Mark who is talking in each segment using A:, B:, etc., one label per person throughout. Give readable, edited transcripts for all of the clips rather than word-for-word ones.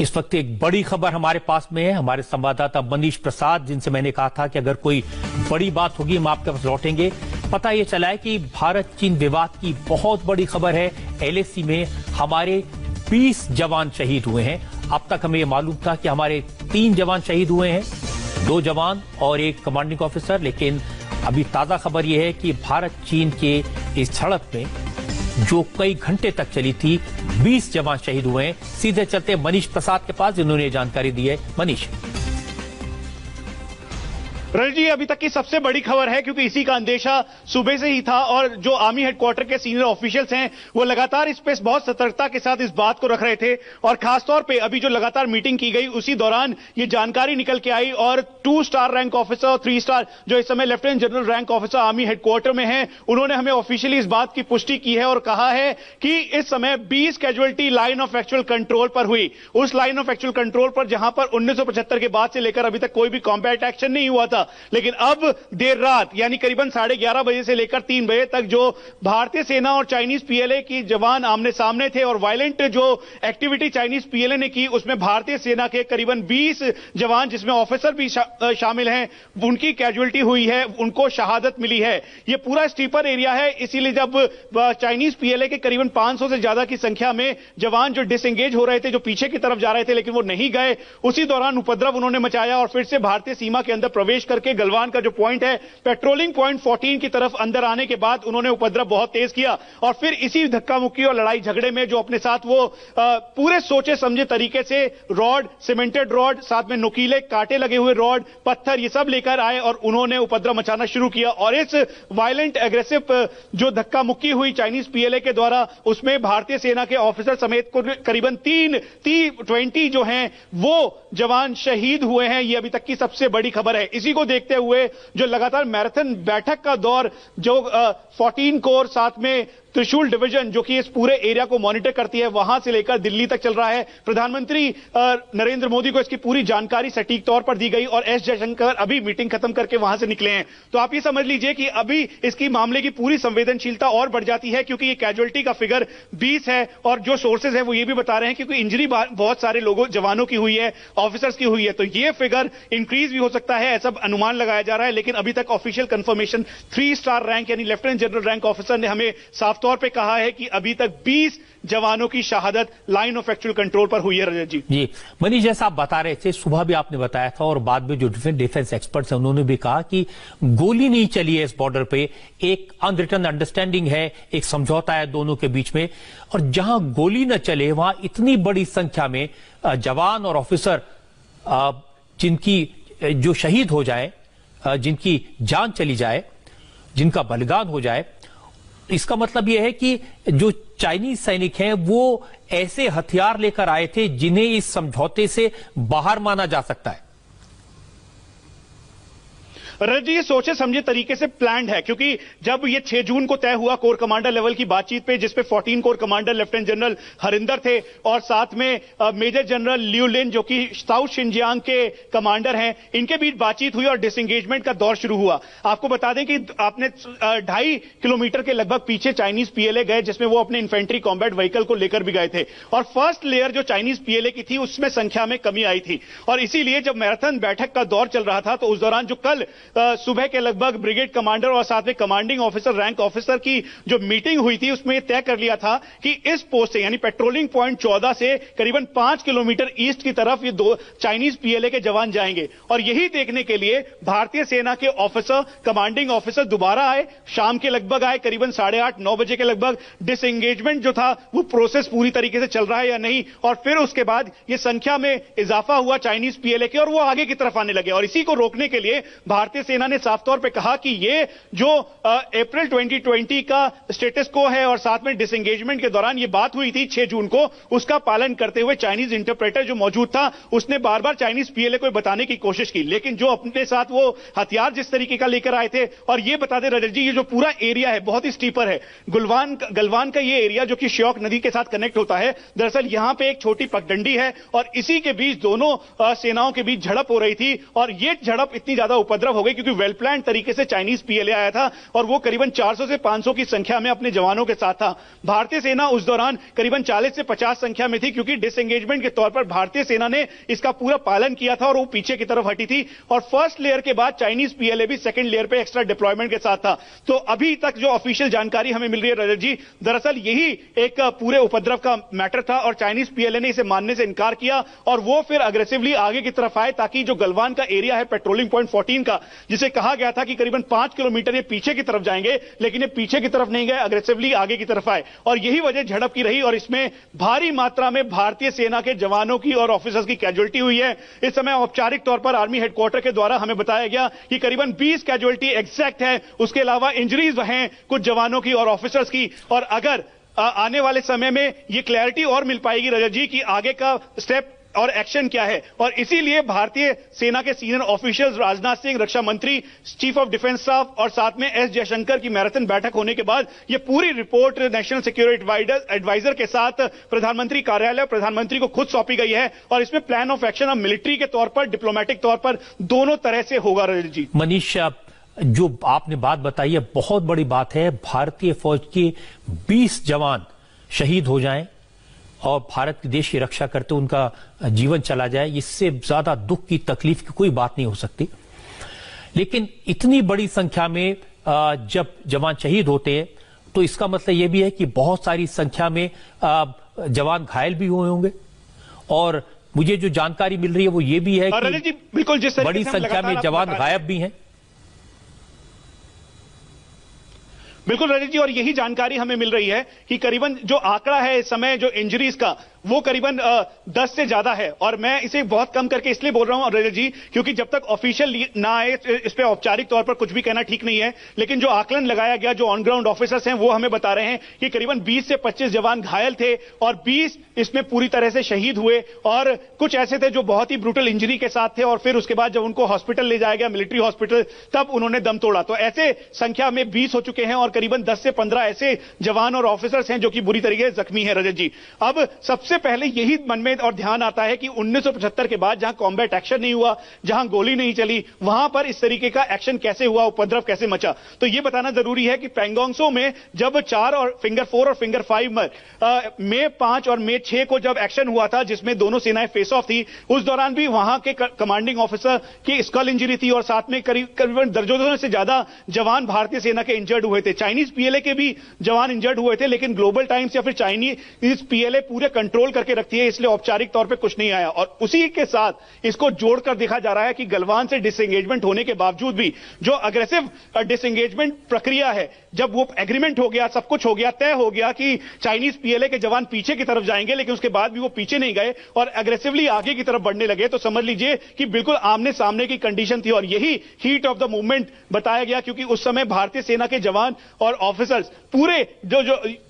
A: इस वक्त एक बड़ी खबर हमारे पास में है। हमारे संवाददाता मनीष प्रसाद, जिनसे मैंने कहा था कि अगर कोई बड़ी बात होगी हम आपके पास लौटेंगे। पता यह चला है कि भारत चीन विवाद की बहुत बड़ी खबर है। LAC में हमारे 20 जवान शहीद हुए हैं। अब तक हमें यह मालूम था कि हमारे 3 जवान शहीद हुए हैं, 2 जवान और 1 कमांडिंग ऑफिसर। लेकिन अभी ताजा खबर यह है कि भारत चीन के इस झड़प में जो कई घंटे तक चली थी, 20 जवान शहीद हुए हैं। सीधे चलते मनीष प्रसाद के पास, जिन्होंने जानकारी दी है। मनीष।
B: रजत जी, अभी तक की सबसे बड़ी खबर है, क्योंकि इसी का अंदेशा सुबह से ही था और जो आर्मी हेडक्वार्टर के सीनियर ऑफिशियल्स हैं वो लगातार इस पे बहुत सतर्कता के साथ इस बात को रख रहे थे। और खासतौर पे अभी जो लगातार मीटिंग की गई उसी दौरान ये जानकारी निकल के आई और 2 स्टार रैंक ऑफिसर और 3 स्टार जो इस समय lieutenant general rank officer army headquarter में है, उन्होंने हमें ऑफिशियली इस बात की पुष्टि की है और कहा है कि इस समय 20 casualty line of actual control पर हुई। उस लाइन ऑफ एक्चुअल कंट्रोल पर जहां पर 1975 के बाद से लेकर अभी तक कोई भी कॉम्बैट एक्शन नहीं हुआ था, लेकिन अब देर रात यानी करीबन 11:30 बजे से लेकर 3 बजे तक जो भारतीय सेना और चाइनीज PLA की जवान आमने सामने थे और वायलेंट जो एक्टिविटी चाइनीज PLA ने की, उसमें भारतीय सेना के करीबन 20 जवान, जिसमें ऑफिसर भी शामिल हैं, उनकी कैजुअलिटी हुई है, उनको शहादत मिली है। यह पूरा स्टीपर एरिया है, इसीलिए जब चाइनीज PLA के करीबन 500 से ज्यादा की संख्या में जवान जो डिसएंगेज हो रहे थे, जो पीछे की तरफ जा रहे थे, लेकिन वो नहीं गए, उसी दौरान उपद्रव उन्होंने मचाया और फिर से भारतीय सीमा के अंदर प्रवेश करके गलवान का जो पॉइंट है, पेट्रोलिंग पॉइंट 14 की तरफ अंदर आने के बाद उन्होंने उपद्रव बहुत तेज किया और फिर इसी धक्का मुक्की और लड़ाई झगड़े में जो अपने साथ वो पूरे सोचे समझे तरीके से रॉड, सीमेंटेड रॉड, साथ में नुकीले कांटे लगे हुए रॉड, पत्थर, ये सब लेकर आए और उन्होंने उपद्रव मचाना शुरू किया। और इस वायलेंट एग्रेसिव जो धक्का मुक्की हुई चाइनीज PLA के द्वारा, उसमें भारतीय सेना के ऑफिसर समेत करीबन 20 जो हैं वो जवान शहीद हुए हैं। ये अभी तक की सबसे बड़ी खबर है। इसी को देखते हुए जो लगातार मैराथन बैठक का दौर जो 14 कोर साथ में त्रिशूल डिवीजन जो कि इस पूरे एरिया को मॉनिटर करती है, वहां से लेकर दिल्ली तक चल रहा है। प्रधानमंत्री नरेंद्र मोदी को इसकी पूरी जानकारी सटीक तौर पर दी गई और S जयशंकर अभी मीटिंग खत्म करके वहां से निकले हैं। तो आप ये समझ लीजिए कि अभी इसकी मामले की पूरी संवेदनशीलता और बढ़ जाती है, क्योंकि ये कैजुअलिटी का फिगर 20 है और जो सोर्सेज है वो ये भी बता रहे हैं क्योंकि इंजरी बहुत सारे लोगों, जवानों की हुई है, ऑफिसर्स की हुई है, तो ये फिगर इंक्रीज भी हो सकता है, ऐसा अनुमान लगाया जा रहा है। लेकिन अभी तक ऑफिशियल कंफर्मेशन 3 स्टार रैंक यानी लेफ्टिनेंट जनरल रैंक ऑफिसर ने हमें साफ तौर पे कहा है कि अभी तक 20 जवानों की शहादत लाइन ऑफ एक्चुअल कंट्रोल पर हुई है। रजत जी,
A: मनीष, जैसा आप बता रहे थे, सुबह भी आपने बताया था और बाद में जो डिफेंस एक्सपर्ट्स हैं उन्होंने भी कहा कि गोली नहीं चली है इस बॉर्डर पे, एक अनरिटन अंडरस्टैंडिंग है, एक समझौता है दोनों के बीच में। और जहां गोली न चले वहां इतनी बड़ी संख्या में जवान और ऑफिसर जिनकी जो शहीद हो जाए, जिनकी जान चली जाए, जिनका बलिदान हो जाए, इसका मतलब यह है कि जो चाइनीज सैनिक हैं वो ऐसे हथियार लेकर आए थे जिन्हें इस समझौते से बाहर माना जा सकता है।
B: रजत जी, ये सोचे समझे तरीके से प्लान्ड है, क्योंकि जब ये 6 जून को तय हुआ कोर कमांडर लेवल की बातचीत पे, जिसपे 14 core commander lieutenant general Harinder थे और साथ में मेजर जनरल लियू लिन जो कि साउथ शिनजियांग के कमांडर हैं, इनके बीच बातचीत हुई और डिसएंगेजमेंट का दौर शुरू हुआ। आपको बता दें कि आपने 2.5 किलोमीटर के लगभग पीछे चाइनीज PLA गए, जिसमें वो अपने इन्फेंट्री कॉम्बैट व्हीकल को लेकर भी गए थे और फर्स्ट लेयर जो चाइनीज PLA की थी उसमें संख्या में कमी आई थी। और इसीलिए जब मैराथन बैठक का दौर चल रहा था तो उस दौरान जो कल सुबह के लगभग ब्रिगेड कमांडर और साथ में कमांडिंग ऑफिसर रैंक ऑफिसर की जो मीटिंग हुई थी, उसमें तय कर लिया था कि इस पोस्ट से यानी पेट्रोलिंग पॉइंट 14 से करीबन 5 किलोमीटर ईस्ट की तरफ ये 2 चाइनीज PLA के जवान जाएंगे। और यही देखने के लिए भारतीय सेना के ऑफिसर, कमांडिंग ऑफिसर दोबारा आए, शाम के लगभग आए, करीबन 8:30-9 बजे के लगभग। डिसएंगेजमेंट जो था वो प्रोसेस पूरी तरीके से चल रहा है या नहीं, और फिर उसके बाद ये संख्या में इजाफा हुआ चाइनीज PLA के और वो आगे की तरफ आने लगे। और इसी को रोकने के लिए भारतीय सेना ने साफ तौर पे कहा कि ये जो अप्रैल 2020 का स्टेटस को है और साथ में डिसएंगेजमेंट के दौरान ये बात हुई थी 6 जून को, उसका पालन करते हुए चाइनीज इंटरप्रेटर जो मौजूद था उसने बार बार चाइनीज PLA को बताने की कोशिश की, लेकिन जो अपने साथ वो हथियार जिस तरीके का लेकर आए थे। और ये बता दें रजत जी, ये जो पूरा एरिया है बहुत ही स्टीपर है। गलवान का ये एरिया जो कि श्योक नदी के साथ कनेक्ट होता है, दरअसल यहां पे एक छोटी पगडंडी है और इसी के बीच दोनों सेनाओं के बीच झड़प हो रही थी और ये झड़प इतनी ज्यादा उपद्रव हो गई, क्योंकि वेल प्लान तरीके से चाइनीज पीएलए आया था और वो करीबन 400 से 500 की संख्या में अपने जवानों के साथ था। भारतीय सेना उस दौरान करीबन 40 से 50 संख्या में थी, क्योंकि डिसएंगेजमेंट के तौर पर भारतीय सेना ने इसका पूरा पालन किया था और वो पीछे की तरफ हटी थी। और फर्स्ट लेयर के बाद चाइनीज पीएलए भी सेकंड लेयर पे एक्स्ट्रा डिप्लॉयमेंट के साथ था। तो अभी तक जो ऑफिशियल जानकारी हमें मिल रही है रजत जी, दरअसल यही एक पूरे उपद्रव का मैटर था और चाइनीज पीएलए ने इसे मानने से इनकार किया और वो फिर अग्रेसिवली आगे की तरफ आए, ताकि जो गलवान का एरिया है पेट्रोलिंग पॉइंट 14 का, जिसे कहा गया था कि करीबन 5 किलोमीटर ये पीछे की तरफ जाएंगे, लेकिन ये पीछे की तरफ नहीं गए, अग्रेसिवली आगे की तरफ आए और यही वजह झड़प की रही और इसमें भारी मात्रा में भारतीय सेना के जवानों की और ऑफिसर्स की कैजुअल्टी हुई है। इस समय औपचारिक तौर पर आर्मी हेडक्वार्टर के द्वारा हमें बताया गया कि करीबन 20 कैजुअल्टी एग्जैक्ट है, उसके अलावा इंजरीज हैं कुछ जवानों की और ऑफिसर्स की। और अगर आने वाले समय में ये क्लैरिटी और मिल पाएगी रजत जी कि आगे का स्टेप और एक्शन क्या है, और इसीलिए भारतीय सेना के सीनियर ऑफिशियल्स राजनाथ सिंह, रक्षा मंत्री, चीफ ऑफ डिफेंस स्टाफ और साथ में एस जयशंकर की मैराथन बैठक होने के बाद ये पूरी रिपोर्ट नेशनल सिक्योरिटी एडवाइजर के साथ प्रधानमंत्री कार्यालय, प्रधानमंत्री को खुद सौंपी गई है और इसमें प्लान ऑफ एक्शन अब मिलिट्री के तौर पर, डिप्लोमेटिक तौर पर दोनों तरह से होगा रजत जी।
A: मनीष, जो आपने बात बताई है बहुत बड़ी बात है। भारतीय फौज के 20 जवान शहीद हो जाएं और भारत के देश की रक्षा करते उनका जीवन चला जाए, इससे ज्यादा दुख की, तकलीफ की कोई बात नहीं हो सकती। लेकिन इतनी बड़ी संख्या में जब जवान शहीद होते हैं तो इसका मतलब यह भी है कि बहुत सारी संख्या में जवान घायल भी हुए होंगे और मुझे जो जानकारी मिल रही है वो ये भी है कि
B: बिल्कुल जिस
A: बड़ी संख्या में जवान गायब भी हैं।
B: बिल्कुल रजत जी, और यही जानकारी हमें मिल रही है कि करीबन जो आंकड़ा है इस समय जो इंजरीज का वो करीबन 10 से ज्यादा है। और मैं इसे बहुत कम करके इसलिए बोल रहा हूं रजत जी, क्योंकि जब तक ऑफिशियल ना आए इस पे औपचारिक तौर पर कुछ भी कहना ठीक नहीं है। लेकिन जो आकलन लगाया गया, जो ऑन ग्राउंड ऑफिसर्स हैं वो हमें बता रहे हैं कि करीबन 20 से 25 जवान घायल थे और 20 इसमें पूरी तरह से शहीद हुए और कुछ ऐसे थे जो बहुत ही ब्रूटल इंजरी के साथ थे और फिर उसके बाद जब उनको हॉस्पिटल ले जाया गया, मिलिट्री हॉस्पिटल, तब उन्होंने दम तोड़ा। तो ऐसे संख्या में 20 हो चुके हैं और करीबन 10 से 15 ऐसे जवान और ऑफिसर्स हैं जो कि बुरी तरीके से जख्मी हैं रजत जी। अब सबसे पहले यही मन में और ध्यान आता है कि 1975 के बाद जहां कॉम्बैट एक्शन नहीं हुआ, जहां गोली नहीं चली, वहां पर इस तरीके का एक्शन कैसे हुआ, उपद्रव कैसे मचा। तो यह बताना जरूरी है कि पैंगोंग त्सो में जब 4 और फिंगर 4 और फिंगर 5 में मई 5 और मई 6 को जब एक्शन हुआ था जिसमें दोनों सेनाएं फेस ऑफ थी, उस दौरान भी वहां के कमांडिंग ऑफिसर की स्कल इंजरी थी और साथ में करीबन दर्जनों से ज्यादा जवान भारतीय सेना के इंजर्ड हुए थे। चाइनीज पीएलए के भी जवान इंजर्ड हुए थे, लेकिन ग्लोबल टाइम्स या फिर चाइनीज पीएलए पूरे कंट्रोल करके रखती है, इसलिए औपचारिक तौर पे कुछ नहीं आया। और उसी के साथ इसको जोड़कर देखा जा रहा है कि गलवान से डिसएंगेजमेंट होने के बावजूद भी जो अग्रेसिव डिसएंगेजमेंट प्रक्रिया है, जब वो एग्रीमेंट हो गया, सब कुछ हो गया, तय हो गया कि चाइनीज पीएलए के जवान पीछे की तरफ जाएंगे, लेकिन उसके बाद भी वो पीछे नहीं गए और अग्रेसिवली आगे की तरफ बढ़ने लगे, तो समझ लीजिए कि बिल्कुल आमने सामने की कंडीशन थी। और यही हीट ऑफ द मूवमेंट बताया गया, क्योंकि उस समय भारतीय सेना के जवान और ऑफिसर्स पूरे जो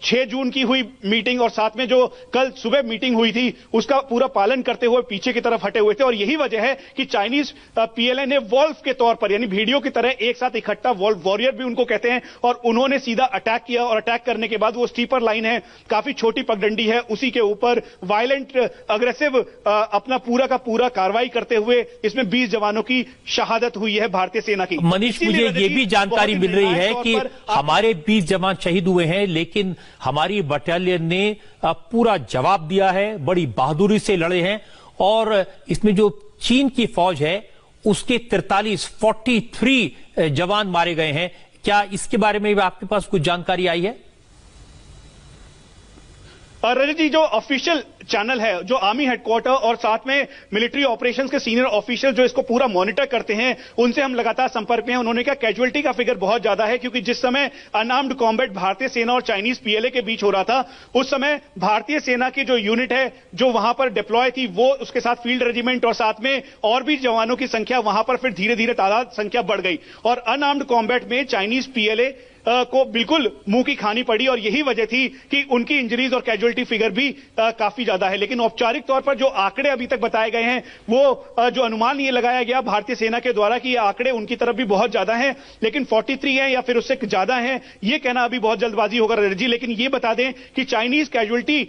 B: 6 जून की हुई मीटिंग और साथ में जो कल सुबह मीटिंग हुई थी उसका पूरा पालन करते हुए पीछे की तरफ हटे हुए थे। और यही वजह है कि चाइनीज पीएलए ने वॉल्फ के तौर पर, यानी भेड़ियों की तरह एक साथ इकट्ठा, वॉल्फ वॉरियर भी उनको कहते हैं, और उन्होंने सीधा अटैक किया। और अटैक करने के बाद वो स्टीपर लाइन है, काफी छोटी पगडंडी है, उसी के ऊपर वायलेंट अग्रेसिव अपना पूरा का पूरा कार्रवाई करते हुए इसमें 20 जवानों की शहादत हुई है भारतीय सेना की।
A: मनीष, मुझे ये भी जानकारी मिल रही है कि हमारे 20 जवान शहीद हुए हैं, लेकिन हमारी बटालियन ने पूरा जवाब दिया है, बड़ी बहादुरी से लड़े हैं। और इसमें जो चीन की फौज है उसके 43 जवान मारे गए हैं। क्या इसके बारे में भी आपके पास कुछ जानकारी आई है?
B: रजत जी, जो ऑफिशियल चैनल है, जो आर्मी हेडक्वार्टर और साथ में मिलिट्री ऑपरेशंस के सीनियर ऑफिशियल जो इसको पूरा मॉनिटर करते हैं, उनसे हम लगातार संपर्क में हैं। उन्होंने कहा कैजुअलिटी का फिगर बहुत ज्यादा है, क्योंकि जिस समय अनआर्म्ड कॉम्बैट भारतीय सेना और चाइनीज पीएलए के बीच हो रहा था, उस समय भारतीय सेना की जो यूनिट है जो वहां पर डिप्लॉय थी, वो उसके साथ फील्ड रेजिमेंट और साथ में और भी जवानों की संख्या वहां पर फिर धीरे धीरे तादाद संख्या बढ़ गई और अनआर्म्ड कॉम्बैट में चाइनीज पीएलए को बिल्कुल मुंह की खानी पड़ी। और यही वजह थी कि उनकी इंजरीज और कैजुअलिटी फिगर भी काफी ज्यादा है। लेकिन औपचारिक तौर पर जो आंकड़े अभी तक बताए गए हैं, वो जो अनुमान ये लगाया गया भारतीय सेना के द्वारा कि ये आंकड़े उनकी तरफ भी बहुत ज्यादा हैं, लेकिन 43 हैं या फिर उससे ज्यादा हैं, ये कहना अभी बहुत जल्दबाजी होगा रजत जी। लेकिन ये बता दें कि चाइनीज कैजुअलिटी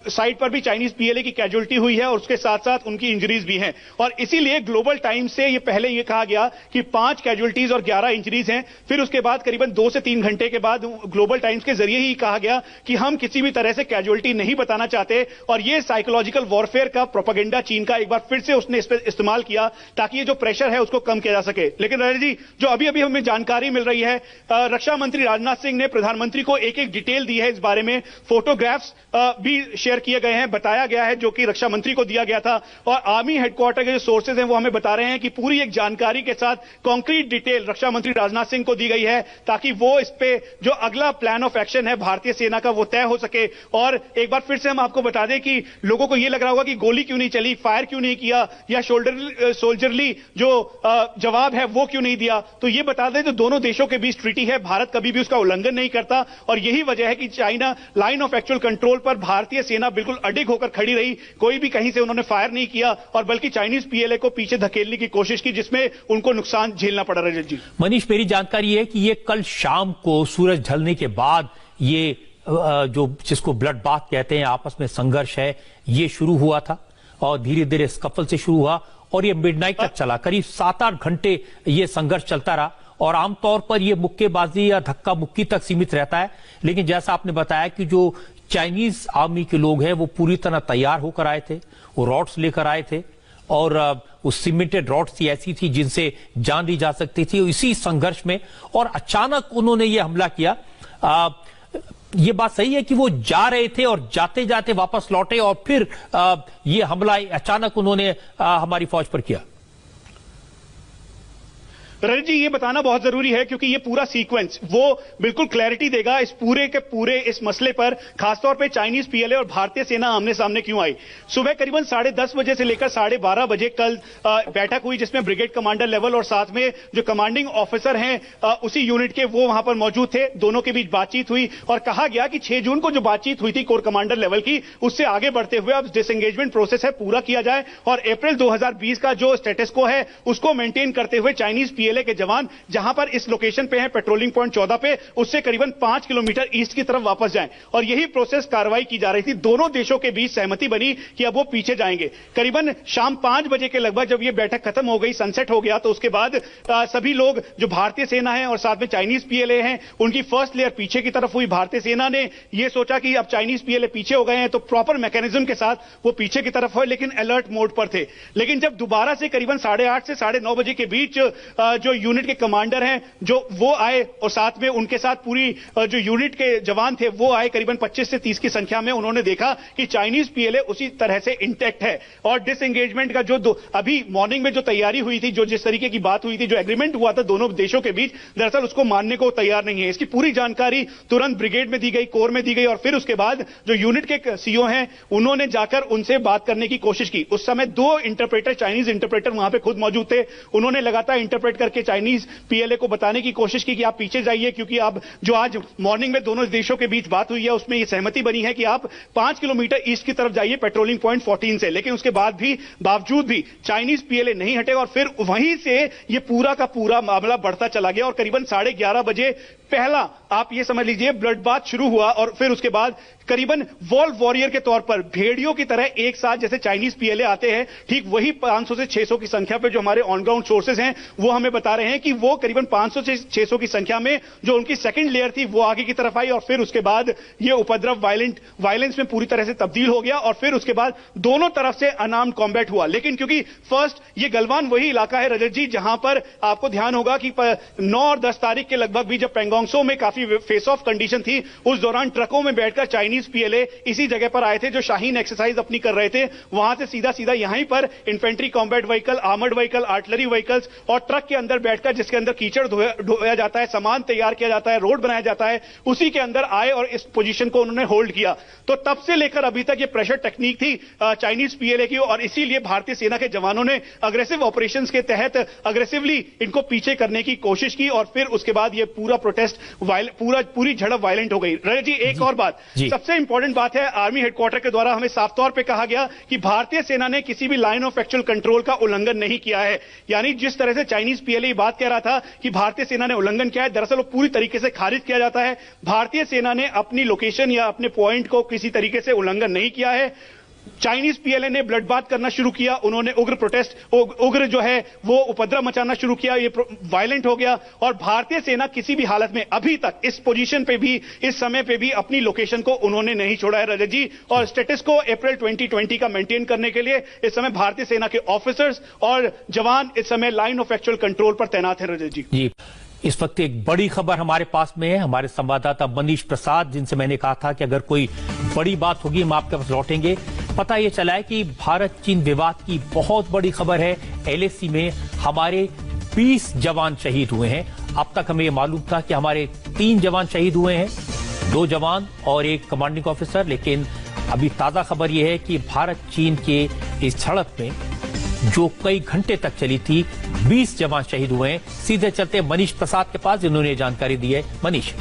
B: साइड पर भी चाइनीज पीएलए की कैजुअलिटी हुई है और उसके साथ साथ उनकी इंजरीज भी हैं। और इसीलिए ग्लोबल टाइम्स से ये पहले ये कहा गया कि 5 कैजुअलिटीज और 11 इंजरीज हैं। फिर उसके बाद करीबन 2 से 3 घंटे के बाद ग्लोबल टाइम्स के जरिए ही कहा गया कि हम किसी भी तरह से कैजुअलिटी नहीं बताना चाहते। और ये साइकोलॉजिकल वॉरफेयर का प्रोपेगेंडा चीन का एक बार फिर से उसने इस पर इस्तेमाल किया ताकि ये जो प्रेशर है उसको कम किया जा सके। लेकिन राजा जी, जो अभी अभी हमें जानकारी मिल रही है, रक्षा मंत्री राजनाथ सिंह ने प्रधानमंत्री को एक एक डिटेल दी है इस बारे में। फोटोग्राफ्स भी शेयर किए गए हैं, बताया गया है, जो कि रक्षा मंत्री को दिया गया था। और आर्मी हेडक्वार्टर के जो सोर्सेज हैं वो हमें बता रहे हैं कि पूरी एक जानकारी के साथ कॉन्क्रीट डिटेल रक्षा मंत्री राजनाथ सिंह को दी गई है ताकि वो इस पे जो अगला प्लान ऑफ एक्शन है भारतीय सेना का वो तय हो सके। और एक बार फिर से हम आपको बता दें कि लोगों को यह लग रहा होगा कि गोली क्यों नहीं चली, फायर क्यों नहीं किया, या सोल्जरली जो जवाब है वो क्यों नहीं दिया। तो ये बता दें, जो दोनों देशों के बीच ट्रीटी है, भारत कभी भी उसका उल्लंघन नहीं करता। और यही वजह है कि China line of actual control पर भारतीय सेना बिल्कुल अडिग होकर खड़ी रही। कोई भी कहीं से उन्होंने फायर नहीं किया और बल्कि चाइनीज पीएलए को पीछे धकेलने की कोशिश की, जिसमें उनको नुकसान झेलना पड़ा। रजत जी,
A: मनीष, मेरी जानकारी है कि ये कल शाम को सूरज ढलने के बाद ये जो जिसको ब्लड बाथ कहते हैं, आपस में संघर्ष है, ये शुरू हुआ था और धीरे धीरे स्कफल से शुरू हुआ और ये मिडनाइट तक चला। करीब 7-8 घंटे ये संघर्ष चलता रहा और आमतौर पर ये मुक्केबाजी या धक्का मुक्की तक सीमित रहता है। लेकिन जैसा आपने बताया कि जो चाइनीज आर्मी के लोग हैं वो पूरी तरह तैयार होकर आए थे, वो रॉड्स लेकर आए थे और वो सीमेंटेड रॉड्स थी, ऐसी थी जिनसे जान दी जा सकती थी। इसी संघर्ष में और अचानक उन्होंने ये हमला किया। ये बात सही है कि वो जा रहे थे और जाते जाते वापस लौटे और फिर ये हमला अचानक उन्होंने हमारी फौज पर किया।
B: रजत जी, ये बताना बहुत जरूरी है क्योंकि ये पूरा सीक्वेंस वो बिल्कुल क्लैरिटी देगा इस पूरे के पूरे इस मसले पर, खासतौर पे चाइनीज पीएलए और भारतीय सेना आमने सामने क्यों आई। सुबह करीबन 10:30 बजे से लेकर 12:30 बजे कल बैठक हुई जिसमें ब्रिगेड कमांडर लेवल और साथ में जो कमांडिंग ऑफिसर हैं उसी यूनिट के वो वहां पर मौजूद थे। दोनों के बीच बातचीत हुई और कहा गया कि 6 जून को जो बातचीत हुई थी कोर कमांडर लेवल की, उससे आगे बढ़ते हुए अब डिसएंगेजमेंट प्रोसेस है पूरा किया जाए और अप्रैल 2020 का जो स्टेटस को है उसको मेंटेन करते हुए चाइनीज पीएलए के जवान जहां पर इस लोकेशन पे हैं पेट्रोलिंग पॉइंट 14 पे, उससे करीबन 5 किलोमीटर ईस्ट की तरफ वापस जाएं। और यही प्रोसेस कार्रवाई की जा रही थी। दोनों देशों के बीच सहमति बनी कि अब वो पीछे जाएंगे। करीबन शाम 5 बजे के लगभग जब ये बैठक खत्म हो गई, सनसेट हो गया, तो उसके बाद सभी लोग जो भारतीय सेना है और साथ में चाइनीज पीएलए हैं उनकी फर्स्ट लेयर पीछे की तरफ हुई। भारतीय सेना ने यह सोचा कि अब चाइनीज पीएलए पीछे हो गए हैं तो प्रॉपर मैकेनिज्म के साथ वो पीछे की तरफ हो, लेकिन अलर्ट मोड पर थे। लेकिन जब दोबारा से करीबन 8:30 से 9:30 बजे के बीच जो यूनिट के कमांडर हैं जो वो आए और साथ में उनके साथ पूरी जो यूनिट के जवान थे वो आए, करीबन 25 से 30 की संख्या में, उन्होंने देखा कि चाइनीज पीएलए उसी तरह से इंटैक्ट है और डिसएंगेजमेंट का जो अभी मॉर्निंग में जो तैयारी हुई थी, जो जिस तरीके की बात हुई थी, जो एग्रीमेंट हुआ था दोनों देशों के बीच, दरअसल उसको मानने को तैयार नहीं है। इसकी पूरी जानकारी तुरंत ब्रिगेड में दी गई, कोर में दी गई और फिर उसके बाद जो यूनिट के सीओ हैं उन्होंने जाकर उनसे बात करने की कोशिश की। उस समय 2 इंटरप्रेटर, चाइनीज इंटरप्रेटर वहां पे खुद मौजूद थे। उन्होंने लगातार इंटरप्रेट करके चाइनीज पीएलए को बताने की कोशिश की कि आप पीछे जाइए, क्योंकि आप जो आज मॉर्निंग में दोनों देशों के बीच बात हुई है उसमें यह सहमति बनी है कि आप 5 किलोमीटर ईस्ट की तरफ जाइए पेट्रोलिंग पॉइंट 14 से। लेकिन उसके बाद भी बावजूद भी चाइनीज पीएलए नहीं हटे और फिर वहीं से यह पूरा का पूरा मामला बढ़ता चला गया और करीबन 11:30 बजे पहला आप ये समझ लीजिए ब्लड बाथ शुरू हुआ और फिर उसके बाद करीबन वॉल्व वॉरियर के तौर पर भेड़ियों की तरह एक साथ जैसे चाइनीज पीएलए आते हैं, ठीक वही 500 से 600 की संख्या पे जो हमारे ऑन ग्राउंड सोर्सेज हैं वो हमें बता रहे हैं कि वो करीबन 500 से 600 की संख्या में जो उनकी सेकंड लेयर थी वो आगे की तरफ आई और फिर उसके बाद ये उपद्रव वायलेंस में पूरी तरह से तब्दील हो गया और फिर उसके बाद दोनों तरफ से अनार्म्ड कॉम्बैट हुआ। लेकिन क्योंकि फर्स्ट ये गलवान वही इलाका है रजत जी जहां पर आपको ध्यान होगा कि 9 और 10 तारीख के लगभग भी जब पेंगोंगसो में काफी फेस ऑफ कंडीशन थी, उस दौरान ट्रकों में बैठकर चाइनीज पीएलए इसी जगह पर आए थे जो शाहीन एक्सरसाइज अपनी कर रहे थे। वहां से सीधा सीधा यहीं पर infantry combat vehicle, armoured vehicle, artillery vehicles और ट्रक के अंदर बैठकर जिसके अंदर कीचड़ ढोया जाता है, सामान तैयार किया जाता है, रोड बनाया जाता है, उसी के अंदर आए और इस पोजीशन को उन्होंने होल्ड किया। तो तब से लेकर अभी तक ये प्रेशर टेक्निक थी चाइनीज पीएलए की और इसीलिए भारतीय सेना के जवानों ने अग्रेसिव ऑपरेशंस के तहत अग्रेसिवली इनको पीछे करने की कोशिश की और फिर उसके बाद ये पूरा प्रोटेस्ट पूरी झड़प वायलेंट हो गई। रजत जी, एक और बात, सबसे इंपॉर्टेंट बात है, आर्मी हेडक्वार्टर के द्वारा हमें साफ तौर पे कहा गया कि भारतीय सेना ने किसी भी लाइन ऑफ एक्चुअल कंट्रोल का उल्लंघन नहीं किया है। यानी जिस तरह से चाइनीज पीएलए ये बात कह रहा था कि भारतीय सेना ने उल्लंघन किया है, दरअसल वो पूरी तरीके से खारिज किया जाता है। भारतीय सेना ने अपनी लोकेशन या अपने पॉइंट को किसी तरीके से उल्लंघन नहीं किया है। चाइनीज पीएलए ने ब्लड बाथ करना शुरू किया, उन्होंने उग्र जो है वो उपद्रव मचाना शुरू किया, ये वायलेंट हो गया। और भारतीय सेना किसी भी हालत में अभी तक इस पोजीशन पे भी, इस समय पे भी अपनी लोकेशन को उन्होंने नहीं छोड़ा है रजत जी। और स्टेटस को अप्रैल 2020 का मेंटेन करने के लिए इस समय भारतीय सेना के ऑफिसर्स और जवान इस समय लाइन ऑफ एक्चुअल कंट्रोल पर तैनात है रजत जी।
A: इस वक्त एक बड़ी खबर हमारे पास में है, हमारे संवाददाता मनीष प्रसाद, जिनसे मैंने कहा था कि अगर कोई बड़ी बात होगी हम आपके पास लौटेंगे। पता यह चला है कि भारत चीन विवाद की बहुत बड़ी खबर है। एलएसी में हमारे 20 जवान शहीद हुए हैं। अब तक हमें यह मालूम था कि हमारे 3 जवान शहीद हुए हैं, 2 जवान और 1 कमांडिंग ऑफिसर, लेकिन अभी ताजा खबर यह है कि भारत चीन के इस झड़प में जो कई घंटे तक चली थी, 20 जवान शहीद हुए हैं। सीधे चलते मनीष प्रसाद के पास, जिन्होंने ये जानकारी दी है। मनीष।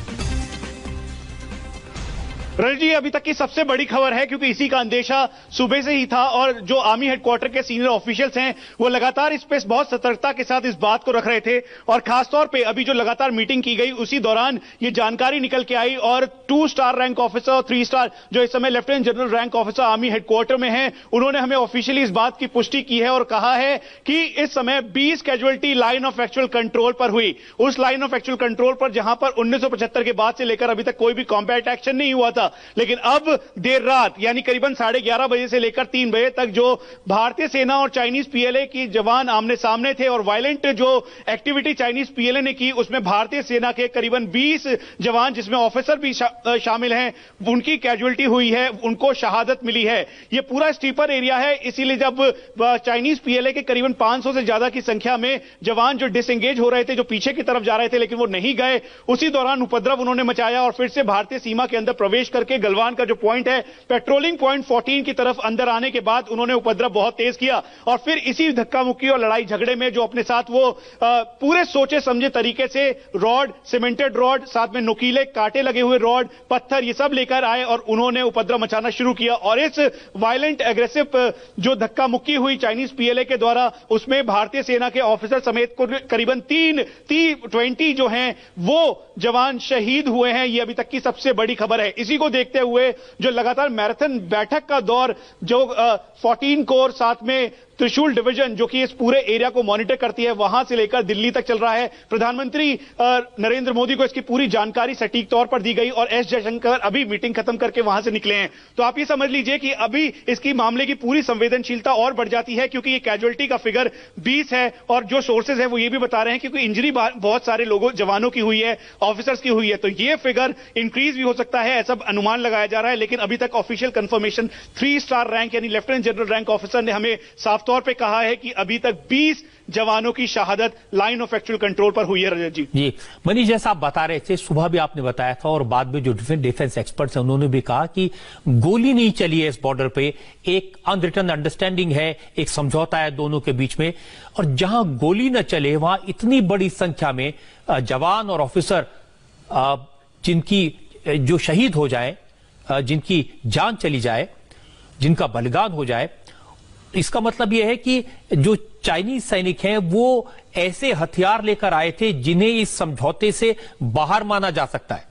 B: रजत जी, अभी तक की सबसे बड़ी खबर है, क्योंकि इसी का अंदेशा सुबह से ही था और जो आर्मी हेडक्वार्टर के सीनियर ऑफिशियल्स हैं वो लगातार इस पे बहुत सतर्कता के साथ इस बात को रख रहे थे। और खासतौर पे अभी जो लगातार मीटिंग की गई उसी दौरान ये जानकारी निकल के आई और 2 स्टार रैंक ऑफिसर और 3 स्टार जो इस समय lieutenant general rank officer army headquarter में हैं, उन्होंने हमें ऑफिशियली इस बात की पुष्टि की है और कहा है कि इस समय 20 casualty line of actual control पर हुई। उस लाइन ऑफ एक्चुअल कंट्रोल पर जहां पर 1975 के बाद से लेकर अभी तक कोई भी कॉम्बैट एक्शन नहीं हुआ था, लेकिन अब देर रात यानी करीबन 11:30 बजे से लेकर 3 बजे तक जो भारतीय सेना और चाइनीज पीएलए की जवान आमने सामने थे और वायलेंट जो एक्टिविटी चाइनीज पीएलए ने की, उसमें भारतीय सेना के करीबन 20 जवान, जिसमें ऑफिसर भी शामिल हैं, उनकी कैजुअलिटी हुई है, उनको शहादत मिली है। यह पूरा स्टीपर एरिया है, इसीलिए जब चाइनीज पीएलए के करीबन 500 से ज्यादा की संख्या में जवान जो डिसएंगेज हो रहे थे, जो पीछे की तरफ जा रहे थे लेकिन वो नहीं गए, उसी दौरान उपद्रव उन्होंने मचाया और फिर से भारतीय सीमा के अंदर प्रवेश करके गलवान का जो पॉइंट है, पेट्रोलिंग पॉइंट 14 की तरफ अंदर आने के बाद उन्होंने उपद्रव बहुत तेज किया और फिर इसी धक्का मुक्की और लड़ाई झगड़े में जो अपने साथ वो पूरे सोचे समझे तरीके से रॉड, सीमेंटेड रॉड, साथ में नुकीले कांटे लगे हुए रॉड, पत्थर, ये सब लेकर आए और उन्होंने उपद्रव मचाना शुरू किया। और इस वायलेंट एग्रेसिव जो धक्का मुक्की हुई चाइनीज पीएलए के द्वारा, उसमें भारतीय सेना के ऑफिसर समेत करीबन 20 जो हैं वो जवान शहीद हुए हैं। ये अभी तक की सबसे बड़ी खबर है। इसी को देखते हुए जो लगातार मैराथन बैठक का दौर जो 14 कोर साथ में त्रिशूल डिवीजन जो कि इस पूरे एरिया को मॉनिटर करती है, वहां से लेकर दिल्ली तक चल रहा है। प्रधानमंत्री नरेंद्र मोदी को इसकी पूरी जानकारी सटीक तौर पर दी गई और एस जयशंकर अभी मीटिंग खत्म करके वहां से निकले हैं। तो आप ये समझ लीजिए कि अभी इसकी मामले की पूरी संवेदनशीलता और बढ़ जाती है, क्योंकि ये कैजुअलिटी का फिगर 20 है और जो सोर्सेज है वो ये भी बता रहे हैं क्योंकि इंजरी बहुत सारे लोगों, जवानों की हुई है, ऑफिसर्स की हुई है, तो ये फिगर इंक्रीज भी हो सकता है, ऐसा अनुमान लगाया जा रहा है। लेकिन अभी तक ऑफिशियल कंफर्मेशन 3 स्टार रैंक यानी लेफ्टिनेंट जनरल रैंक ऑफिसर ने हमें साफ तौर पे कहा है कि अभी तक 20 जवानों की शहादत लाइन ऑफ एक्चुअल कंट्रोल पर हुई है। रजत जी,
A: मनीष, जैसा आप बता रहे थे, सुबह भी आपने बताया था और बाद में जो डिफेंस एक्सपर्ट्स हैं उन्होंने भी कहा कि गोली नहीं चली है इस बॉर्डर पे, एक अनरिटन अंडरस्टैंडिंग है, एक समझौता है दोनों के बीच में। और जहां गोली न चले वहां इतनी बड़ी संख्या में जवान और ऑफिसर जिनकी जो शहीद हो जाए, जिनकी जान चली जाए, जिनका बलिदान हो जाए, इसका मतलब यह है कि जो चाइनीज सैनिक हैं वो ऐसे हथियार लेकर आए थे जिन्हें इस समझौते से बाहर माना जा सकता है।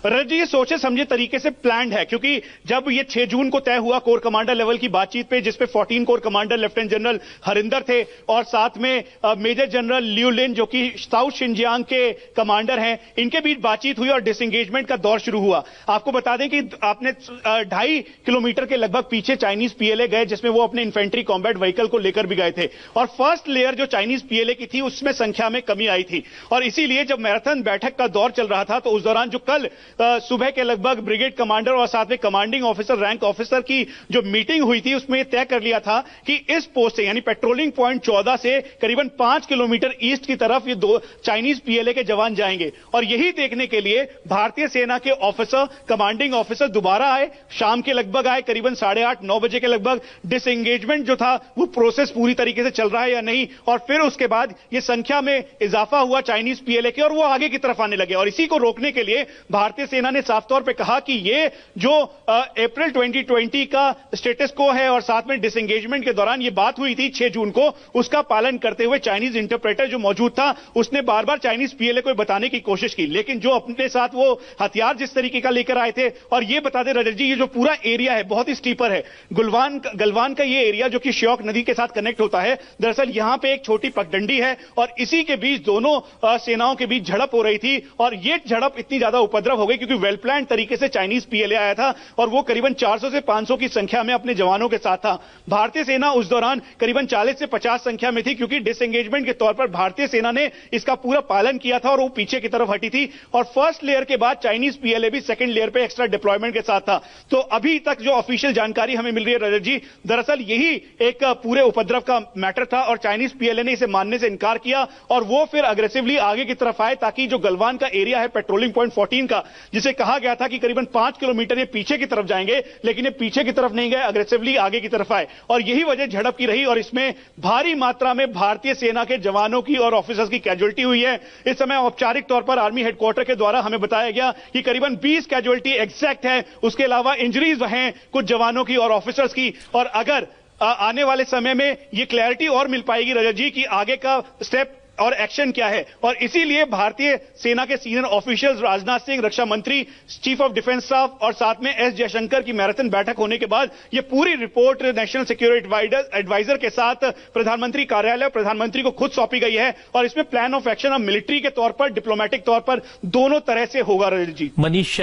B: रजत जी, ये सोचे समझे तरीके से प्लान्ड है, क्योंकि जब ये 6 जून को तय हुआ कोर कमांडर लेवल की बातचीत पे, जिसपे 14 core commander lieutenant general Harinder थे और साथ में मेजर जनरल लियू लिन जो कि साउथ शिनजियांग के कमांडर हैं, इनके बीच बातचीत हुई और डिसएंगेजमेंट का दौर शुरू हुआ। आपको बता दें कि आपने 2.5 किलोमीटर के लगभग पीछे चाइनीज पीएलए गए, जिसमें वो अपने इन्फेंट्री कॉम्बैट व्हीकल को लेकर भी गए थे और फर्स्ट लेयर जो चाइनीज पीएलए की थी उसमें संख्या में कमी आई थी। और इसीलिए जब मैराथन बैठक का दौर चल रहा था तो उस दौरान जो कल सुबह के लगभग ब्रिगेड कमांडर और साथ में कमांडिंग ऑफिसर, रैंक ऑफिसर की जो मीटिंग हुई थी उसमें तय कर लिया था कि इस पोस्ट से यानी पेट्रोलिंग पॉइंट 14 से करीबन 5 किलोमीटर ईस्ट की तरफ ये 2 चाइनीज पीएलए के जवान जाएंगे। और यही देखने के लिए भारतीय सेना के ऑफिसर, कमांडिंग ऑफिसर दोबारा आए, शाम के लगभग आए, करीबन 8:30-9 बजे के लगभग। डिसएंगेजमेंट जो था वो प्रोसेस पूरी तरीके से चल रहा है या नहीं, और फिर उसके बाद ये संख्या में इजाफा हुआ चाइनीज पीएलए के और वो आगे की तरफ आने लगे। और इसी को रोकने के लिए भारतीय सेना ने साफ तौर पे कहा कि ये जो अप्रैल 2020 का स्टेटस को है और साथ में डिसएंगेजमेंट के दौरान ये बात हुई थी 6 जून को, उसका पालन करते हुए चाइनीज इंटरप्रेटर जो मौजूद था उसने बार बार चाइनीज पीएलए को बताने की कोशिश की, लेकिन जो अपने साथ वो हथियार जिस तरीके का लेकर आए थे, और ये बता दें रजत जी, ये जो पूरा एरिया है बहुत ही स्टीपर है, गलवान का ये एरिया जो कि श्योक नदी के साथ कनेक्ट होता है, दरअसल यहां पे एक छोटी पगडंडी है और इसी के बीच दोनों सेनाओं के बीच झड़प हो रही थी। और ये झड़प इतनी ज्यादा उपद्रव हो गई क्योंकि वेल प्लान तरीके से चाइनीज पीएलए आया था और वो करीबन 400 से 500 की संख्या में अपने जवानों के साथ था। भारतीय सेना उस दौरान करीबन 40 से 50 संख्या में थी क्योंकि डिसएंगेजमेंट के तौर पर भारतीय सेना ने इसका पूरा पालन किया था और वो पीछे की तरफ हटी थी। और फर्स्ट लेयर के बाद चाइनीज पीएलए भी सेकंड लेयर पे एक्स्ट्रा डिप्लॉयमेंट के साथ था। तो अभी तक जो ऑफिशियल जानकारी हमें मिल रही है रजत जी, दरअसल यही एक पूरे उपद्रव का मैटर था और चाइनीज पीएलए ने इसे मानने से इनकार किया और वो फिर अग्रेसिवली आगे की तरफ आए ताकि जो गलवान का एरिया है पेट्रोलिंग पॉइंट 14 का, जिसे कहा गया था कि करीबन 5 किलोमीटर ये पीछे की तरफ जाएंगे, लेकिन ये पीछे की तरफ नहीं गए, अग्रेसिवली आगे की तरफ आए और यही वजह झड़प की रही और इसमें भारी मात्रा में भारतीय सेना के जवानों की और ऑफिसर्स की कैजुअल्टी हुई है। इस समय औपचारिक तौर पर आर्मी हेडक्वार्टर के द्वारा हमें बताया गया कि करीबन 20 कैजुअल्टी एग्जैक्ट है, उसके अलावा इंजरीज हैं कुछ जवानों की और ऑफिसर्स की। और अगर आने वाले समय में ये क्लैरिटी और मिल पाएगी रजत जी कि आगे का स्टेप और एक्शन क्या है, और इसीलिए भारतीय सेना के सीनियर ऑफिशियल्स राजनाथ सिंह, रक्षा मंत्री, चीफ ऑफ डिफेंस स्टाफ और साथ में एस जयशंकर की मैराथन बैठक होने के बाद ये पूरी रिपोर्ट नेशनल सिक्योरिटी एडवाइजर के साथ प्रधानमंत्री कार्यालय प्रधानमंत्री को खुद सौंपी गई है और इसमें प्लान ऑफ एक्शन अब मिलिट्री के तौर पर, डिप्लोमेटिक तौर पर दोनों तरह से होगा रजत जी।
A: मनीष,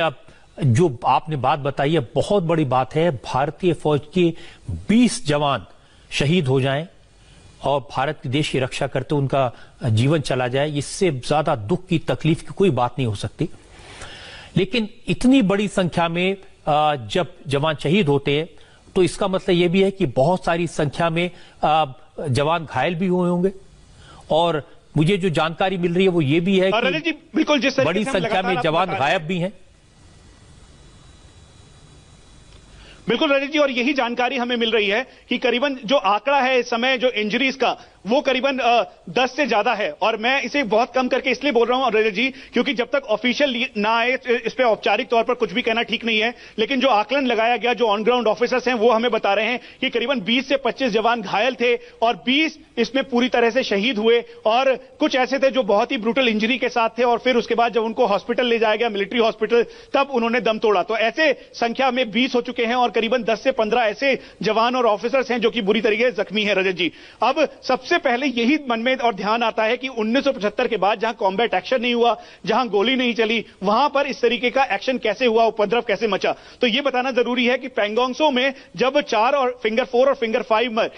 A: जो आपने बात बताई है बहुत बड़ी बात है। भारतीय फौज के 20 जवान शहीद हो जाएं और भारत की देश की रक्षा करते उनका जीवन चला जाए, इससे ज्यादा दुख की, तकलीफ की कोई बात नहीं हो सकती। लेकिन इतनी बड़ी संख्या में जब जवान शहीद होते हैं तो इसका मतलब यह भी है कि बहुत सारी संख्या में जवान घायल भी हुए होंगे। और मुझे जो जानकारी मिल रही है वो ये भी है कि
B: बिल्कुल जिस
A: बड़ी संख्या में जवान गायब भी हैं।
B: बिल्कुल रजत जी, और यही जानकारी हमें मिल रही है कि करीबन जो आंकड़ा है इस समय जो इंजरीज का वो करीबन 10 से ज्यादा है। और मैं इसे बहुत कम करके इसलिए बोल रहा हूं रजत जी क्योंकि जब तक ऑफिशियल ना आए इस पे औपचारिक तौर पर कुछ भी कहना ठीक नहीं है। लेकिन जो आकलन लगाया गया, जो ऑन ग्राउंड ऑफिसर्स हैं वो हमें बता रहे हैं कि करीबन 20 से 25 जवान घायल थे और 20 इसमें पूरी तरह से शहीद हुए और कुछ ऐसे थे जो बहुत ही ब्रूटल इंजरी के साथ थे और फिर उसके बाद जब उनको हॉस्पिटल ले जाया गया, मिलिट्री हॉस्पिटल, तब उन्होंने दम तोड़ा। तो ऐसे संख्या में 20 हो चुके हैं और करीबन 10 से 15 ऐसे जवान और ऑफिसर्स हैं जो कि बुरी तरीके से जख्मी हैं रजत जी। अब सबसे पहले यही मन में और ध्यान आता है कि 1975 के बाद जहां कॉम्बैट एक्शन नहीं हुआ, जहां गोली नहीं चली, वहां पर इस तरीके का एक्शन कैसे हुआ, उपद्रव कैसे मचा। तो यह बताना जरूरी है कि पैंगोंगसो में जब 4 और फिंगर 4 और फिंगर 5 में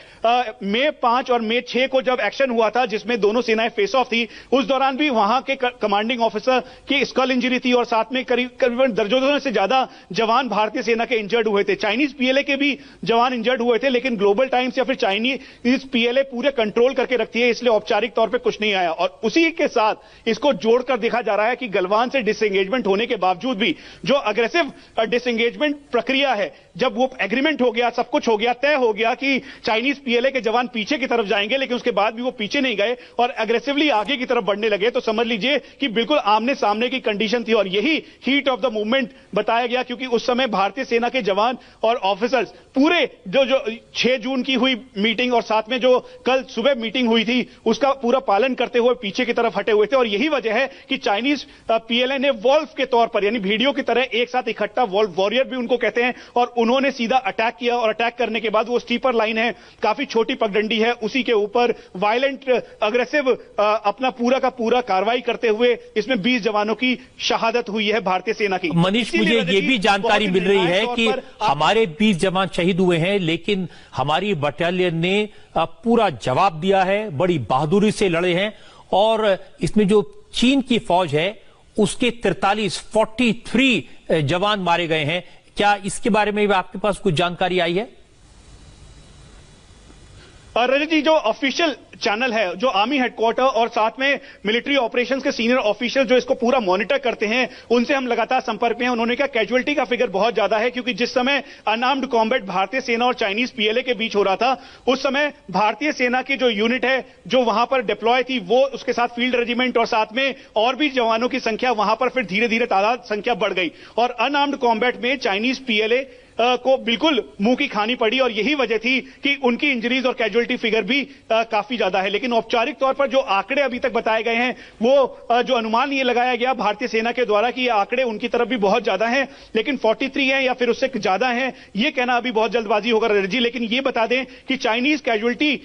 B: मई 5 और मई 6 को जब एक्शन हुआ था जिसमें दोनों सेनाएं फेस ऑफ थी, उस दौरान भी वहां के कमांडिंग ऑफिसर की स्कल इंजरी थी और साथ में करीबन दर्जनों से ज्यादा जवान भारतीय सेना के इंजर्ड हुए थे। चाइनीज पीएलए के भी जवान इंजर्ड हुए थे, लेकिन ग्लोबल टाइम्स या फिर चाइनीज पीएलए पूरे कंट्रोल करके रखती है, इसलिए औपचारिक तौर पे कुछ नहीं आया। और उसी के साथ इसको जोड़कर देखा जा रहा है कि गलवान से डिसएंगेजमेंट होने के बावजूद भी जो अग्रेसिव डिसएंगेजमेंट प्रक्रिया है, जब वो एग्रीमेंट हो गया, सब कुछ हो गया, तय हो गया कि चाइनीज पीएलए के जवान पीछे की तरफ जाएंगे, लेकिन उसके बाद भी वो पीछे नहीं गए और अग्रेसिवली आगे की तरफ बढ़ने लगे, तो समझ लीजिए कि बिल्कुल आमने सामने की कंडीशन थी। और यही हीट ऑफ द मूवमेंट बताया गया क्योंकि उस समय भारतीय सेना के जवान और ऑफिसर्स पूरे जो 6 जून की हुई मीटिंग और साथ में जो कल सुबह मीटिंग हुई थी उसका पूरा पालन करते हुए पीछे की तरफ हटे हुए थे। और यही वजह है कि चाइनीज पीएलए ने वॉल्फ के तौर पर, यानी भेड़ियों की तरह एक साथ इकट्ठा, वॉल्फ वॉरियर भी उनको कहते हैं, और उन्होंने सीधा अटैक किया। और अटैक करने के बाद वो स्टीपर लाइन है, काफी छोटी पगडंडी है, उसी के ऊपर वायलेंट अग्रेसिव अपना पूरा का पूरा कार्रवाई करते हुए इसमें 20 जवानों की शहादत हुई है भारतीय सेना की।
A: मनीष, मुझे ये भी जानकारी मिल रही है कि हमारे 20 जवान शहीद हुए हैं, लेकिन हमारी बटालियन ने पूरा जवाब दिया है, बड़ी बहादुरी से लड़े हैं। और इसमें जो चीन की फौज है उसके 43 जवान मारे गए हैं। क्या इसके बारे में आपके पास कुछ जानकारी आई है?
B: रजत जी, जो ऑफिशियल चैनल है, जो आर्मी हेडक्वार्टर और साथ में मिलिट्री ऑपरेशंस के सीनियर ऑफिशियल जो इसको पूरा मॉनिटर करते हैं, उनसे हम लगातार संपर्क में हैं। उन्होंने कहा कैजुअलिटी का फिगर बहुत ज्यादा है, क्योंकि जिस समय अनआर्म्ड कॉम्बैट भारतीय सेना और चाइनीज पीएलए के बीच हो रहा था, उस समय भारतीय सेना की जो यूनिट है जो वहां पर डिप्लॉय थी, वो उसके साथ फील्ड रेजिमेंट और साथ में और भी जवानों की संख्या वहां पर फिर धीरे धीरे तादाद संख्या बढ़ गई और अनआर्म्ड कॉम्बैट में चाइनीज पीएलए को बिल्कुल मुंह की खानी पड़ी और यही वजह थी कि उनकी इंजरीज और कैजुअलिटी फिगर भी काफी ज्यादा है। लेकिन औपचारिक तौर पर जो आंकड़े अभी तक बताए गए हैं, वो जो अनुमान ये लगाया गया भारतीय सेना के द्वारा कि ये आंकड़े उनकी तरफ भी बहुत ज्यादा हैं, लेकिन 43 है या फिर उससे ज्यादा है, ये कहना अभी बहुत जल्दबाजी होगा रजत जी। लेकिन ये बता दें कि चाइनीज कैजुअलिटी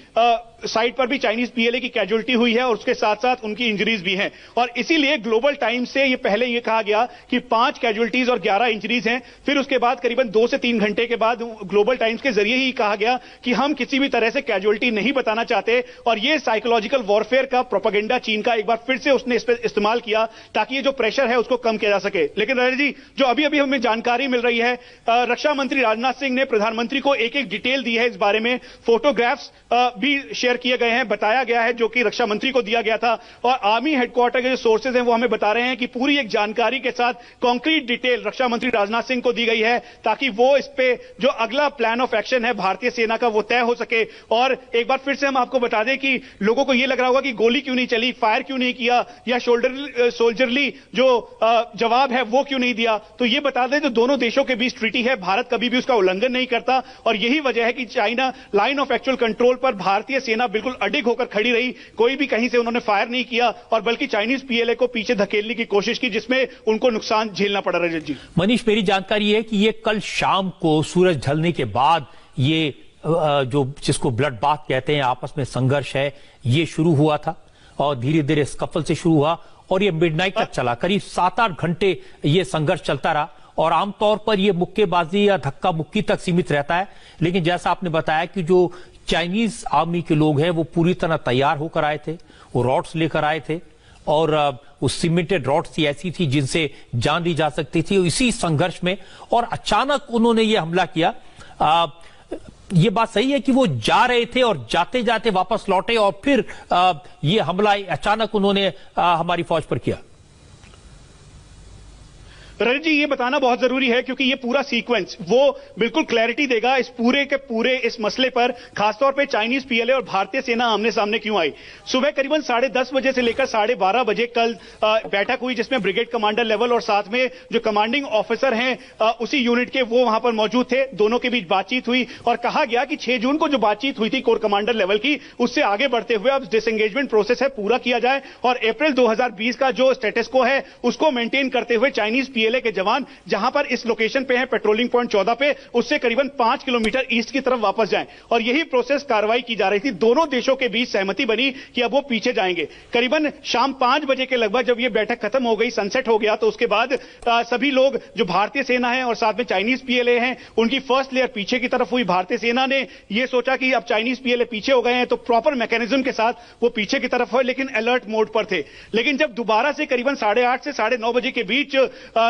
B: साइड पर भी चाइनीज पीएलए की कैजुअलिटी हुई है और उसके साथ साथ उनकी इंजरीज भी हैं और इसीलिए ग्लोबल टाइम्स से ये पहले ये कहा गया कि 5 कैजुअलिटीज और 11 इंजरीज हैं। फिर उसके बाद करीबन 2 से 3 घंटे के बाद ग्लोबल टाइम्स के जरिए ही कहा गया कि हम किसी भी तरह से कैजुअलिटी नहीं बताना चाहते और ये साइकोलॉजिकल वॉरफेयर का प्रोपेगेंडा चीन का एक बार फिर से उसने इस पर इस्तेमाल किया ताकि ये जो प्रेशर है उसको कम किया जा सके। लेकिन रजत जी, जो अभी अभी हमें जानकारी मिल रही है, रक्षा मंत्री राजनाथ सिंह ने प्रधानमंत्री को एक एक डिटेल दी है इस बारे में, फोटोग्राफ्स भी शेयर किए गए हैं, बताया गया है जो कि रक्षा मंत्री को दिया गया था और आर्मी हेडक्वार्टर के जो सोर्सेज हैं वो हमें बता रहे हैं कि पूरी एक जानकारी के साथ कॉन्क्रीट डिटेल रक्षा मंत्री राजनाथ सिंह को दी गई है ताकि वो इस पे जो अगला प्लान ऑफ एक्शन है भारतीय सेना का वो तय हो सके। और एक बार फिर से हम आपको बता दें कि लोगों को यह लग रहा होगा कि गोली क्यों नहीं चली, फायर क्यों नहीं किया या सोल्जरली जो जवाब है वो क्यों नहीं दिया, तो ये बता दें जो दोनों देशों के बीच ट्रीटी है, भारत कभी भी उसका उल्लंघन नहीं करता और यही वजह है कि China line of actual control पर भारतीय सेना बिल्कुल अडिग होकर खड़ी रही, कोई भी कहीं से उन्होंने फायर नहीं किया और बल्कि चाइनीज पीएलए को पीछे धकेलने की कोशिश की जिसमें उनको नुकसान झेलना पड़ा। रजत जी,
A: मनीष, मेरी जानकारी है कि ये कल शाम को सूरज ढलने के बाद ये जो जिसको ब्लड बाथ कहते हैं आपस में संघर्ष है ये शुरू हुआ था और धीरे धीरे स्कफल से शुरू हुआ और ये मिडनाइट तक चला, करीब 7-8 घंटे ये संघर्ष चलता रहा और आमतौर पर ये मुक्केबाजी या धक्का मुक्की तक सीमित रहता है। लेकिन जैसा आपने बताया कि जो चाइनीज आर्मी के लोग हैं वो पूरी तरह तैयार होकर आए थे, वो रॉड्स लेकर आए थे और वो सीमेंटेड रॉड्स ऐसी थी जिनसे जान ली जा सकती थी इसी संघर्ष में और अचानक उन्होंने ये हमला किया। ये बात सही है कि वो जा रहे थे और जाते जाते वापस लौटे और फिर ये हमला अचानक उन्होंने हमारी फौज पर किया।
B: रजत जी, ये बताना बहुत जरूरी है क्योंकि ये पूरा सीक्वेंस वो बिल्कुल क्लैरिटी देगा इस पूरे के पूरे इस मसले पर, खासतौर पे चाइनीज पीएलए और भारतीय सेना आमने सामने क्यों आई। सुबह करीबन 10:30 बजे से लेकर 12:30 बजे कल बैठक हुई जिसमें ब्रिगेड कमांडर लेवल और साथ में जो कमांडिंग ऑफिसर हैं उसी यूनिट के वो वहां पर मौजूद थे। दोनों के बीच बातचीत हुई और कहा गया कि 6 जून को जो बातचीत हुई थी कोर कमांडर लेवल की, उससे आगे बढ़ते हुए अब डिसएंगेजमेंट प्रोसेस है पूरा किया जाए और अप्रैल 2020 का जो स्टेटस को है उसको मेंटेन करते हुए चाइनीज पीएलए के जवान जहां पर इस लोकेशन पे है पेट्रोलिंग पॉइंट 14 पे, उससे करीबन 5 किलोमीटर ईस्ट की तरफ वापस जाएं और यही प्रोसेस कार्रवाई की जा रही थी। दोनों देशों के बीच सहमति बनी कि अब वो पीछे जाएंगे। करीबन शाम 5 बजे के लगभग जब ये बैठक खत्म हो गई, सनसेट हो गया, तो उसके बाद सभी लोग जो भारतीय सेना है और साथ में चाइनीज पीएलए हैं उनकी फर्स्ट लेयर पीछे की तरफ हुई। भारतीय सेना ने यह सोचा कि अब चाइनीज पीएलए पीछे हो गए हैं तो प्रॉपर मैकेनिज्म के साथ वो पीछे की तरफ हुए, लेकिन अलर्ट मोड पर थे। लेकिन जब दोबारा से करीबन 8:30 से 9:30 बजे के बीच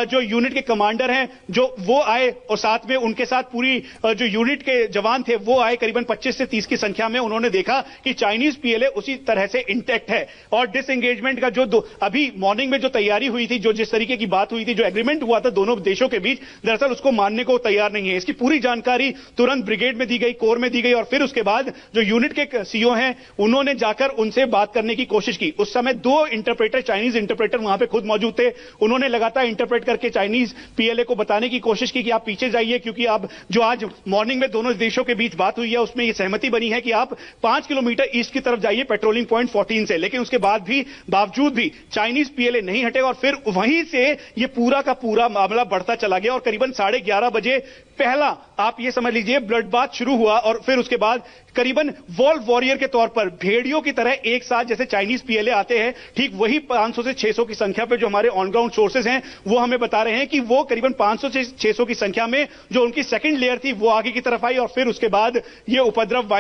B: जो यूनिट के कमांडर हैं जो वो आए और साथ में उनके साथ पूरी जो यूनिट के जवान थे वो आए करीबन 25 से 30 की संख्या में, उन्होंने देखा कि चाइनीज पीएलए उसी तरह से इंटैक्ट है और डिसएंगेजमेंट का जो अभी मॉर्निंग में जो तैयारी हुई थी, जो जिस तरीके की बात हुई थी, जो एग्रीमेंट हुआ था दोनों देशों के बीच, दरअसल उसको मानने को तैयार नहीं है। इसकी पूरी जानकारी तुरंत ब्रिगेड में दी गई, कोर में दी गई और फिर उसके बाद जो यूनिट के सीओ हैं उन्होंने जाकर उनसे बात करने की कोशिश की। उस समय 2 इंटरप्रेटर, चाइनीज इंटरप्रेटर वहां पे खुद मौजूद थे। उन्होंने लगातार इंटरप्रेट करके चाइनीज पीएलए को बताने की कोशिश की कि आप पीछे जाइए, क्योंकि आप जो आज मॉर्निंग में दोनों देशों के बीच बात हुई है उसमें यह सहमति बनी है कि आप 5 किलोमीटर ईस्ट की तरफ जाइए पेट्रोलिंग पॉइंट 14 से। लेकिन उसके बावजूद भी चाइनीज पीएलए नहीं हटे और फिर वहीं से यह पूरा का पूरा मामला बढ़ता चला गया और करीबन 11:30 बजे पहला आप ये समझ लीजिए ब्लड बाथ शुरू हुआ और फिर उसके बाद करीबन वॉल वॉरियर के तौर पर भेड़ियों की तरह एक साथ जैसे चाइनीज पीएलए आते हैं, ठीक वही 500 से 600 की संख्या पे जो हमारे ऑन ग्राउंड सोर्सेज हैं वो हमें बता रहे हैं कि वो करीबन 500 से 600 की संख्या में जो उनकी सेकंड लेयर थी वो आगे की तरफ आई और फिर उसके बाद ये उपद्रव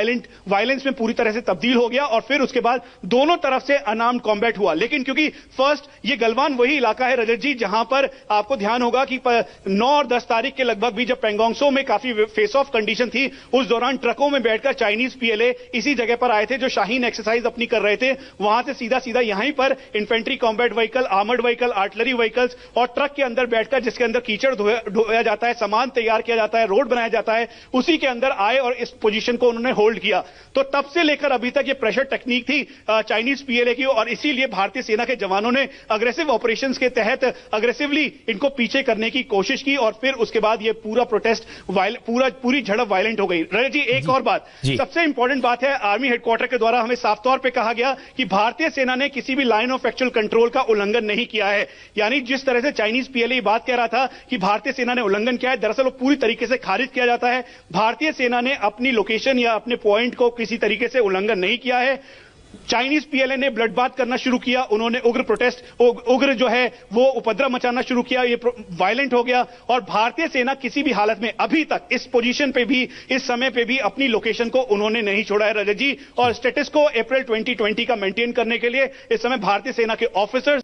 B: वायलेंस में पूरी तरह से तब्दील हो गया और फिर उसके बाद दोनों तरफ से अनआर्म्ड कॉम्बैट हुआ। लेकिन क्योंकि फर्स्ट ये गलवान वही इलाका है रजत जी जहां पर आपको ध्यान होगा कि 9 और 10 तारीख के लगभग भी जब पेंगोंग त्सो में काफी आखिरी फेस ऑफ कंडीशन थी, उस दौरान ट्रकों में बैठकर चाइनीज पीएलए इसी जगह पर आए थे जो शाहीन एक्सरसाइज अपनी कर रहे थे। वहां से सीधा सीधा यहीं पर infantry combat vehicle, armoured vehicle, artillery vehicles और ट्रक के अंदर बैठकर, जिसके अंदर कीचड़ ढोया जाता है, सामान तैयार किया जाता है, रोड बनाया जाता है, उसी के अंदर आए और इस पोजीशन को उन्होंने होल्ड किया। तो तब से लेकर अभी तक ये प्रेशर टेक्निक थी चाइनीज पीएलए की, और इसीलिए भारतीय सेना के जवानों ने अग्रेसिव ऑपरेशंस के तहत अग्रेसिवली इनको पीछे करने की कोशिश की, और फिर उसके बाद ये पूरा प्रोटेस्ट पूरी झड़प वायलेंट हो गई। रजत जी, एक और बात, सबसे इंपॉर्टेंट बात है, आर्मी हेडक्वार्टर के द्वारा हमें साफ तौर पर कहा गया कि भारतीय सेना ने किसी भी लाइन ऑफ एक्चुअल कंट्रोल का उल्लंघन नहीं किया है। यानी जिस तरह से चाइनीज पीएलए बात कह रहा था कि भारतीय सेना ने उल्लंघन किया है, दरअसल वो पूरी तरीके से खारिज किया जाता है। भारतीय सेना ने अपनी लोकेशन या अपने पॉइंट को किसी तरीके से उल्लंघन नहीं किया है। चाइनीज पीएलए ने ब्लडबाथ करना शुरू किया, उन्होंने उग्र जो है वो उपद्रव मचाना शुरू किया, ये वायलेंट हो गया, और भारतीय सेना किसी भी हालत में अभी तक इस पोजीशन पे भी, इस समय पे भी अपनी लोकेशन को उन्होंने नहीं छोड़ा है रजत जी। और स्टेटस को अप्रैल 2020 का मेंटेन करने के लिए इस समय भारतीय सेना के ऑफिसर्स